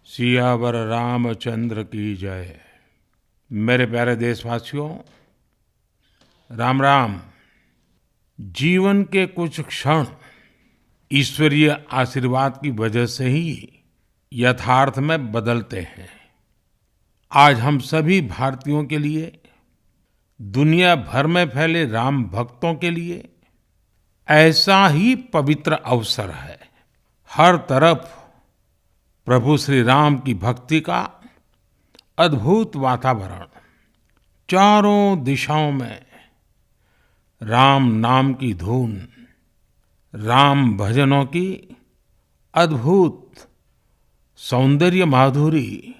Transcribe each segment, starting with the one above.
सियावर रामचंद्र की जय। मेरे प्यारे देशवासियों, राम राम। जीवन के कुछ क्षण ईश्वरीय आशीर्वाद की वजह से ही यथार्थ में बदलते हैं। आज हम सभी भारतीयों के लिए, दुनिया भर में फैले राम भक्तों के लिए ऐसा ही पवित्र अवसर है। हर तरफ प्रभु श्री राम की भक्ति का अद्भुत वातावरण, चारों दिशाओं में राम नाम की धुन, राम भजनों की अद्भुत सौंदर्य माधुरी।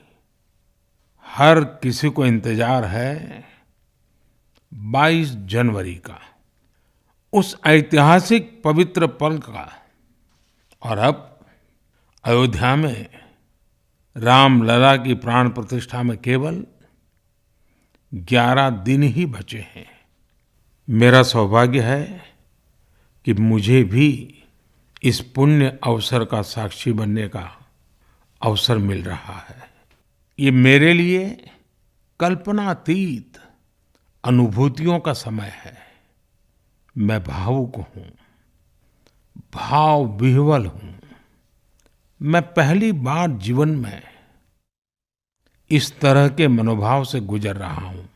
हर किसी को इंतजार है 22 जनवरी का, उस ऐतिहासिक पवित्र पल का। और अब अयोध्या में रामलला की प्राण प्रतिष्ठा में केवल 11 दिन ही बचे हैं। मेरा सौभाग्य है कि मुझे भी इस पुण्य अवसर का साक्षी बनने का अवसर मिल रहा है। ये मेरे लिए कल्पनातीत अनुभूतियों का समय है। मैं भावुक हूँ, भाव विह्वल हूँ। मैं पहली बार जीवन में इस तरह के मनोभाव से गुजर रहा हूँ।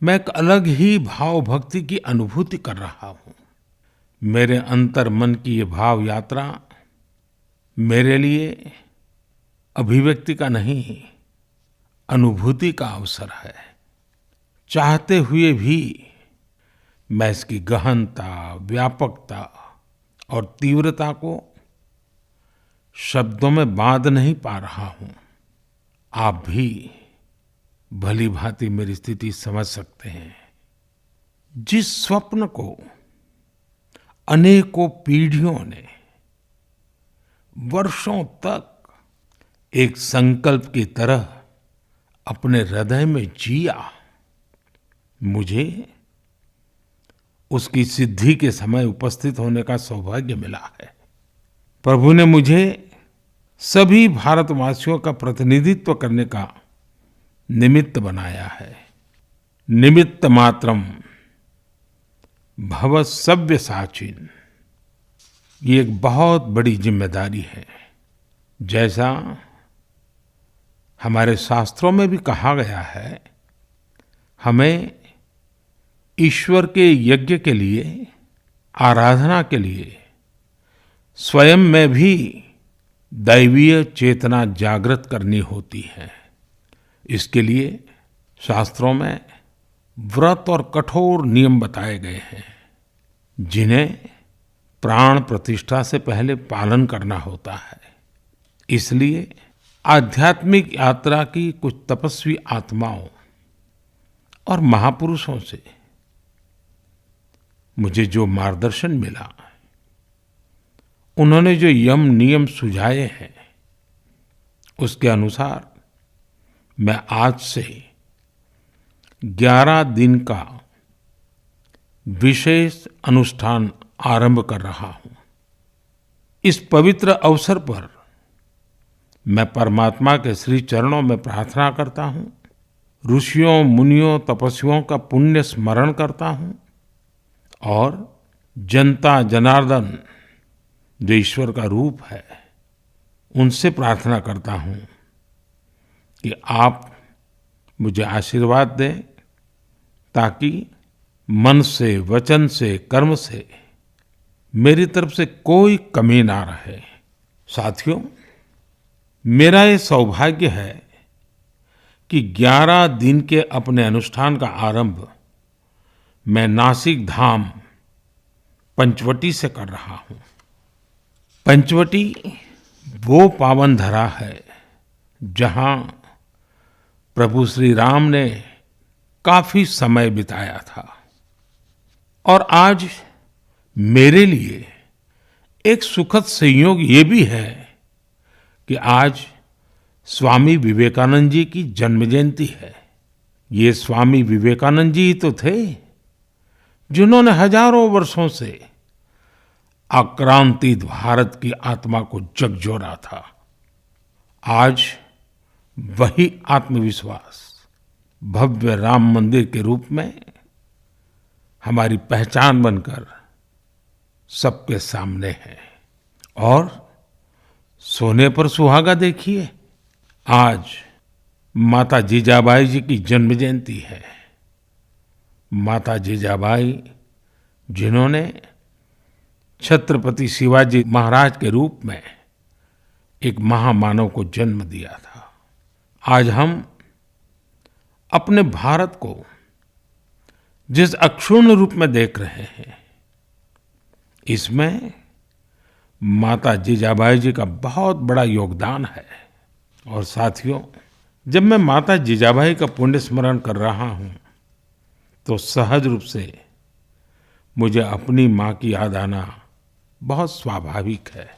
मैं एक अलग ही भाव भक्ति की अनुभूति कर रहा हूँ। मेरे अंतर मन की ये भाव यात्रा मेरे लिए अभिव्यक्ति का नहीं, अनुभूति का अवसर है। चाहते हुए भी मैं इसकी गहनता, व्यापकता और तीव्रता को शब्दों में बांध नहीं पा रहा हूं। आप भी भली भांति मेरी स्थिति समझ सकते हैं। जिस स्वप्न को अनेकों पीढ़ियों ने वर्षों तक एक संकल्प की तरह अपने हृदय में जिया, मुझे उसकी सिद्धि के समय उपस्थित होने का सौभाग्य मिला है। प्रभु ने मुझे सभी भारतवासियों का प्रतिनिधित्व करने का निमित्त बनाया है। निमित्त मात्रम भव सव्यसाचिन। ये एक बहुत बड़ी जिम्मेदारी है। जैसा हमारे शास्त्रों में भी कहा गया है, हमें ईश्वर के यज्ञ के लिए, आराधना के लिए स्वयं में भी दैवीय चेतना जागृत करनी होती है। इसके लिए शास्त्रों में व्रत और कठोर नियम बताए गए हैं, जिन्हें प्राण प्रतिष्ठा से पहले पालन करना होता है। इसलिए आध्यात्मिक यात्रा की कुछ तपस्वी आत्माओं और महापुरुषों से मुझे जो मार्गदर्शन मिला, उन्होंने जो यम नियम सुझाए हैं, उसके अनुसार मैं आज से 11 दिन का विशेष अनुष्ठान आरंभ कर रहा हूँ। इस पवित्र अवसर पर मैं परमात्मा के श्री चरणों में प्रार्थना करता हूँ, ऋषियों, मुनियों, तपस्वियों का पुण्य स्मरण करता हूँ और जनता जनार्दन, जो ईश्वर का रूप है, उनसे प्रार्थना करता हूँ कि आप मुझे आशीर्वाद दें, ताकि मन से, वचन से, कर्म से मेरी तरफ से कोई कमी ना रहे। साथियों, मेरा ये सौभाग्य है कि 11 दिन के अपने अनुष्ठान का आरंभ मैं नासिक धाम पंचवटी से कर रहा हूँ। पंचवटी वो पावन धरा है जहाँ प्रभु श्री राम ने काफी समय बिताया था। और आज मेरे लिए एक सुखद संयोग ये भी है कि आज स्वामी विवेकानंद जी की जन्म जयंती है। ये स्वामी विवेकानंद जी ही तो थे जिन्होंने हजारों वर्षों से आक्रांतित भारत की आत्मा को झकझोरा था। आज वही आत्मविश्वास भव्य राम मंदिर के रूप में हमारी पहचान बनकर सबके सामने है। और सोने पर सुहागा देखिए, आज माता जीजाबाई जी की जन्म जयंती है। माता जीजाबाई जिन्होंने छत्रपति शिवाजी महाराज के रूप में एक महामानव को जन्म दिया था। आज हम अपने भारत को जिस अक्षुण्ण रूप में देख रहे हैं, इसमें माता जीजाबाई जी का बहुत बड़ा योगदान है। और साथियों, जब मैं माता जीजाबाई का पुण्य स्मरण कर रहा हूँ तो सहज रूप से मुझे अपनी माँ की याद आना बहुत स्वाभाविक है।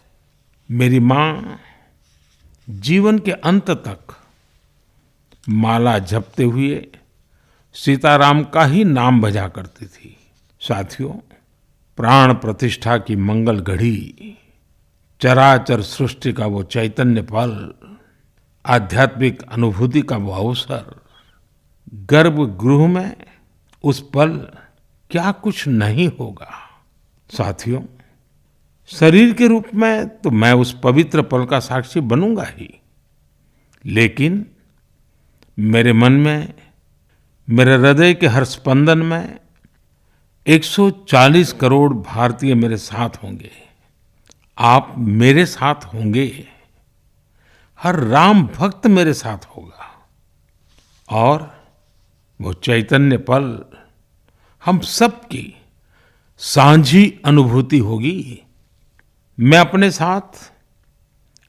मेरी माँ जीवन के अंत तक माला जपते हुए सीताराम का ही नाम भजा करती थी। साथियों, प्राण प्रतिष्ठा की मंगल घड़ी, चराचर सृष्टि का वो चैतन्य पल, आध्यात्मिक अनुभूति का वो अवसर, गर्भगृह में उस पल क्या कुछ नहीं होगा। साथियों, शरीर के रूप में तो मैं उस पवित्र पल का साक्षी बनूंगा ही, लेकिन मेरे मन में, मेरे हृदय के हर स्पंदन में 140 करोड़ भारतीय मेरे साथ होंगे। आप मेरे साथ होंगे, हर राम भक्त मेरे साथ होगा और वो चैतन्य पल हम सबकी साझी अनुभूति होगी। मैं अपने साथ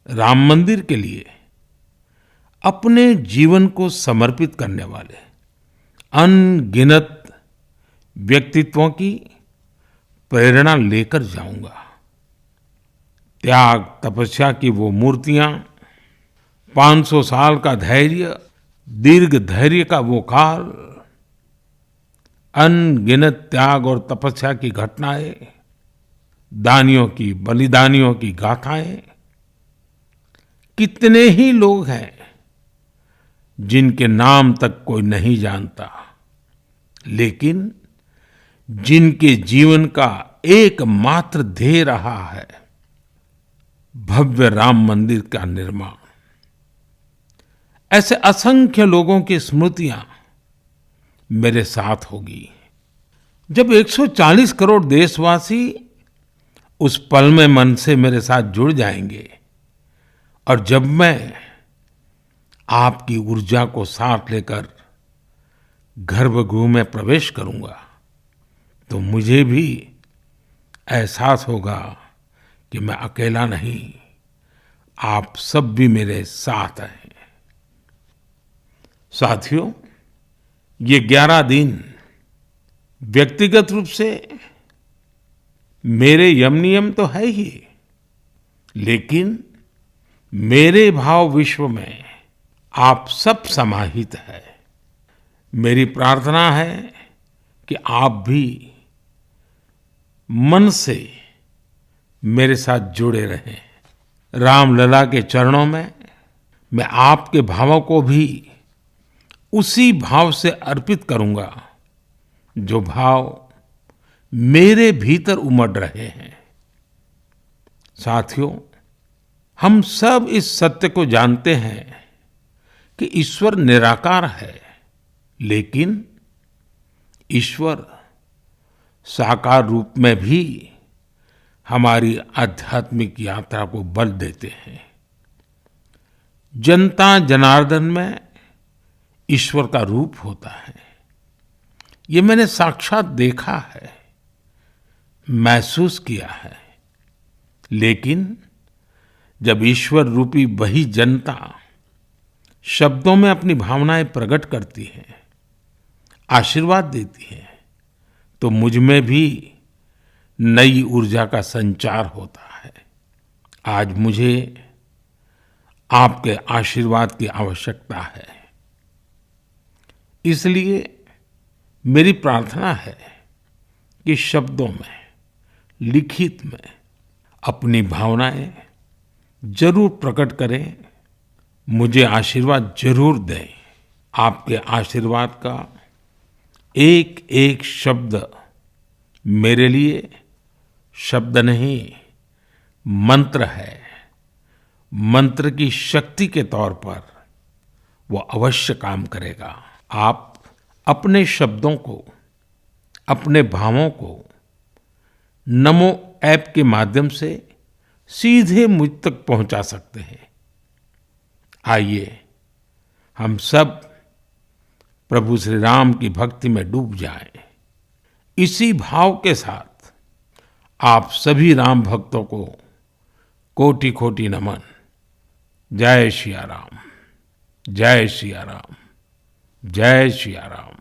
राम मंदिर के लिए अपने जीवन को समर्पित करने वाले अनगिनत व्यक्तित्वों की प्रेरणा लेकर जाऊंगा। त्याग तपस्या की वो मूर्तियां, 500 साल का धैर्य, दीर्घ धैर्य का वो काल, अनगिनत त्याग और तपस्या की घटनाएं, दानियों की, बलिदानियों की गाथाएं, कितने ही लोग हैं जिनके नाम तक कोई नहीं जानता, लेकिन जिनके जीवन का एकमात्र ध्येय रहा है भव्य राम मंदिर का निर्माण। ऐसे असंख्य लोगों की स्मृतियां मेरे साथ होगी। जब 140 करोड़ देशवासी उस पल में मन से मेरे साथ जुड़ जाएंगे और जब मैं आपकी ऊर्जा को साथ लेकर गर्भगृह में प्रवेश करूंगा तो मुझे भी एहसास होगा कि मैं अकेला नहीं, आप सब भी मेरे साथ हैं। साथियों, ये 11 दिन व्यक्तिगत रूप से मेरे यम नियम तो है ही, लेकिन मेरे भाव विश्व में आप सब समाहित है। मेरी प्रार्थना है कि आप भी मन से मेरे साथ जुड़े रहें। रामलला के चरणों में मैं आपके भावों को भी उसी भाव से अर्पित करूंगा जो भाव मेरे भीतर उमड़ रहे हैं। साथियों, हम सब इस सत्य को जानते हैं कि ईश्वर निराकार है, लेकिन ईश्वर साकार रूप में भी हमारी आध्यात्मिक यात्रा को बल देते हैं। जनता जनार्दन में ईश्वर का रूप होता है, ये मैंने साक्षात देखा है, महसूस किया है। लेकिन जब ईश्वर रूपी वही जनता शब्दों में अपनी भावनाएं प्रकट करती है, आशीर्वाद देती है, तो मुझ में भी नई ऊर्जा का संचार होता है। आज मुझे आपके आशीर्वाद की आवश्यकता है, इसलिए मेरी प्रार्थना है कि शब्दों में, लिखित में अपनी भावनाएं जरूर प्रकट करें मुझे आशीर्वाद जरूर दें। आपके आशीर्वाद का एक एक शब्द मेरे लिए शब्द नहीं, मंत्र है। मंत्र की शक्ति के तौर पर वो अवश्य काम करेगा। आप अपने शब्दों को, अपने भावों को नमो ऐप के माध्यम से सीधे मुझ तक पहुंचा सकते हैं। आइए हम सब प्रभु श्री राम की भक्ति में डूब जाएं। इसी भाव के साथ आप सभी राम भक्तों को कोटि कोटि नमन। जय सिया राम, जय सिया राम, जय सिया राम।